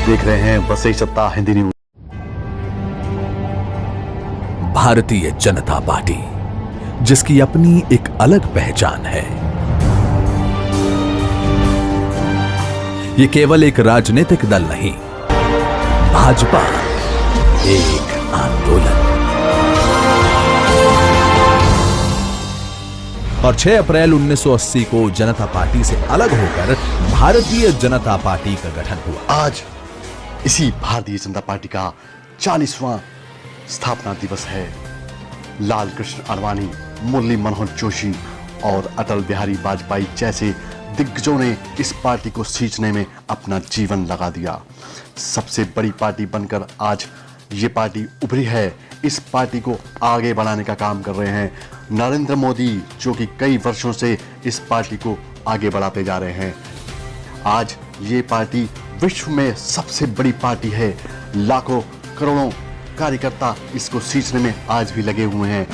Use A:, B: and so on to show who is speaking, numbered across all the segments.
A: देख रहे हैं वसई सत्ता हिंदी न्यूज।
B: भारतीय जनता पार्टी, जिसकी अपनी एक अलग पहचान है। ये केवल एक राजनीतिक दल नहीं, भाजपा एक आंदोलन। और 6 अप्रैल 1980 को जनता पार्टी से अलग होकर भारतीय जनता पार्टी का गठन हुआ।
A: आज इसी भारतीय जनता पार्टी का 40वां स्थापना दिवस है। लाल कृष्ण आडवाणी, मुरली मनोहर जोशी और अटल बिहारी वाजपेयी जैसे दिग्गजों ने इस पार्टी को सींचने में अपना जीवन लगा दिया। सबसे बड़ी पार्टी बनकर आज ये पार्टी उभरी है। इस पार्टी को आगे बढ़ाने का काम कर रहे हैं नरेंद्र मोदी, जो कि कई वर्षों से इस पार्टी को आगे बढ़ाते जा रहे हैं। आज ये पार्टी विश्व में सबसे बड़ी पार्टी है। लाखों करोड़ों कार्यकर्ता इसको सींचने में आज भी लगे हुए हैं।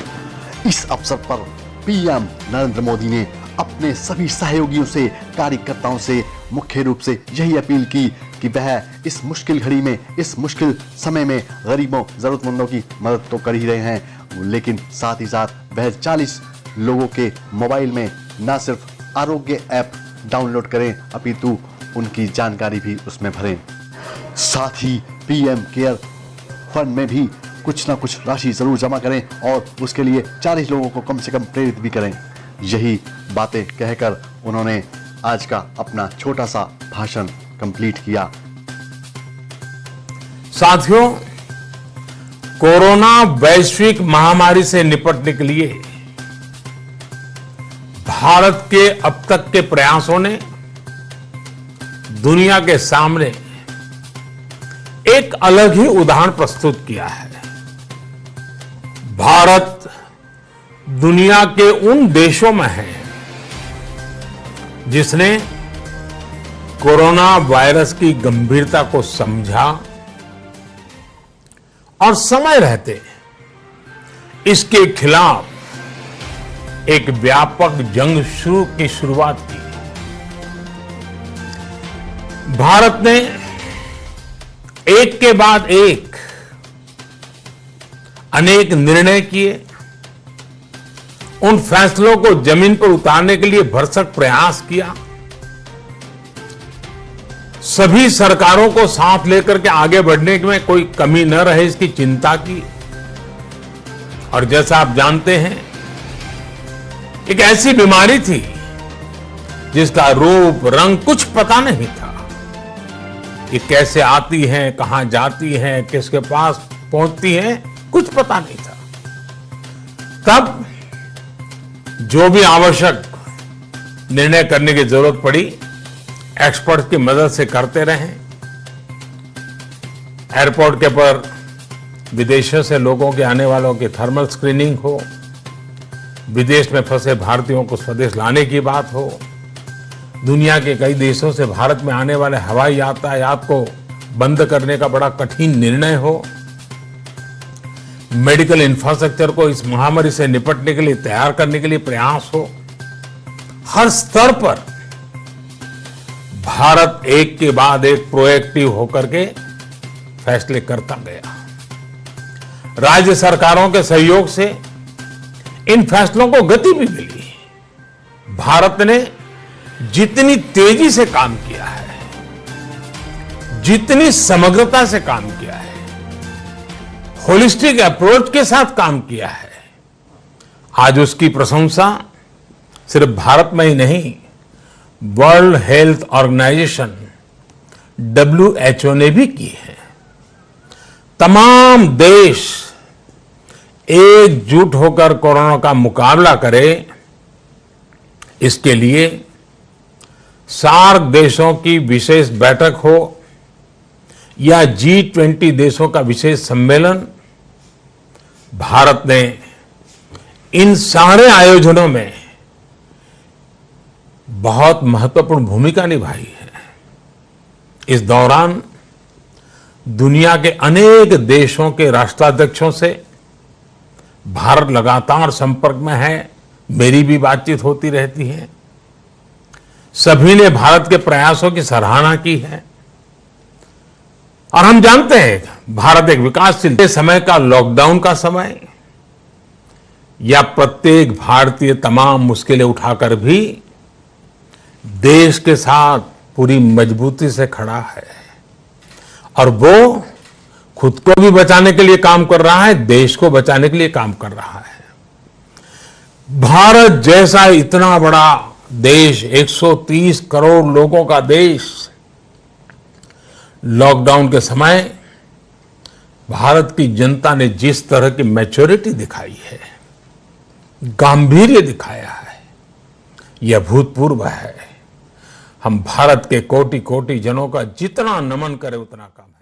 A: इस अवसर पर पीएम नरेंद्र मोदी ने अपने सभी सहयोगियों से, कार्यकर्ताओं से मुख्य रूप से यही अपील की कि वह इस मुश्किल घड़ी में, इस मुश्किल समय में गरीबों, जरूरतमंदों की मदद तो कर ही रहे हैं, लेकिन साथ ही साथ वह 40 लोगों के मोबाइल में न सिर्फ आरोग्य ऐप डाउनलोड करें, अपितु उनकी जानकारी भी उसमें भरें। साथ ही पीएम केयर फंड में भी कुछ ना कुछ राशि जरूर जमा करें और उसके लिए 40 लोगों को कम से कम प्रेरित भी करें। यही बातें कहकर उन्होंने आज का अपना छोटा सा भाषण कंप्लीट किया।
C: साथियों, कोरोना वैश्विक महामारी से निपटने के लिए भारत के अब तक के प्रयासों ने दुनिया के सामने एक अलग ही उदाहरण प्रस्तुत किया है। भारत दुनिया के उन देशों में है जिसने कोरोना वायरस की गंभीरता को समझा और समय रहते इसके खिलाफ एक व्यापक जंग की शुरुआत की। भारत ने एक के बाद एक अनेक निर्णय किए। उन फैसलों को जमीन पर उतारने के लिए भरसक प्रयास किया। सभी सरकारों को साथ लेकर के आगे बढ़ने में कोई कमी न रहे, इसकी चिंता की। और जैसा आप जानते हैं, एक ऐसी बीमारी थी जिसका रूप रंग कुछ पता नहीं था। ये कैसे आती है, कहां जाती है, किसके पास पहुंचती है, कुछ पता नहीं था। तब जो भी आवश्यक निर्णय करने की जरूरत पड़ी, एक्सपर्ट की मदद से करते रहे। एयरपोर्ट के पर विदेशों से लोगों के आने वालों की थर्मल स्क्रीनिंग हो, विदेश में फंसे भारतीयों को स्वदेश लाने की बात हो, दुनिया के कई देशों से भारत में आने वाले हवाई यातायात को बंद करने का बड़ा कठिन निर्णय हो, मेडिकल इंफ्रास्ट्रक्चर को इस महामारी से निपटने के लिए तैयार करने के लिए प्रयास हो, हर स्तर पर भारत एक के बाद एक प्रोएक्टिव होकर के फैसले करता गया। राज्य सरकारों के सहयोग से इन फैसलों को गति भी मिली। भारत ने जितनी तेजी से काम किया है, जितनी समग्रता से काम किया है, होलिस्टिक अप्रोच के साथ काम किया है, आज उसकी प्रशंसा सिर्फ भारत में ही नहीं, वर्ल्ड हेल्थ ऑर्गेनाइजेशन WHO ने भी की है। तमाम देश एकजुट होकर कोरोना का मुकाबला करें, इसके लिए सार्क देशों की विशेष बैठक हो या G20 देशों का विशेष सम्मेलन, भारत ने इन सारे आयोजनों में बहुत महत्वपूर्ण भूमिका निभाई है। इस दौरान दुनिया के अनेक देशों के राष्ट्राध्यक्षों से भारत लगातार संपर्क में है। मेरी भी बातचीत होती रहती है। सभी ने भारत के प्रयासों की सराहना की है। और हम जानते हैं भारत एक विकासशील समय का लॉकडाउन का समय या प्रत्येक भारतीय तमाम मुश्किलें उठाकर भी देश के साथ पूरी मजबूती से खड़ा है और वो खुद को भी बचाने के लिए काम कर रहा है, देश को बचाने के लिए काम कर रहा है। भारत जैसा इतना बड़ा देश, 130 करोड़ लोगों का देश, लॉकडाउन के समय भारत की जनता ने जिस तरह की मैच्योरिटी दिखाई है, गांभीर्य दिखाया है, यह अभूतपूर्व है। हम भारत के कोटि कोटि जनों का जितना नमन करें उतना कम है।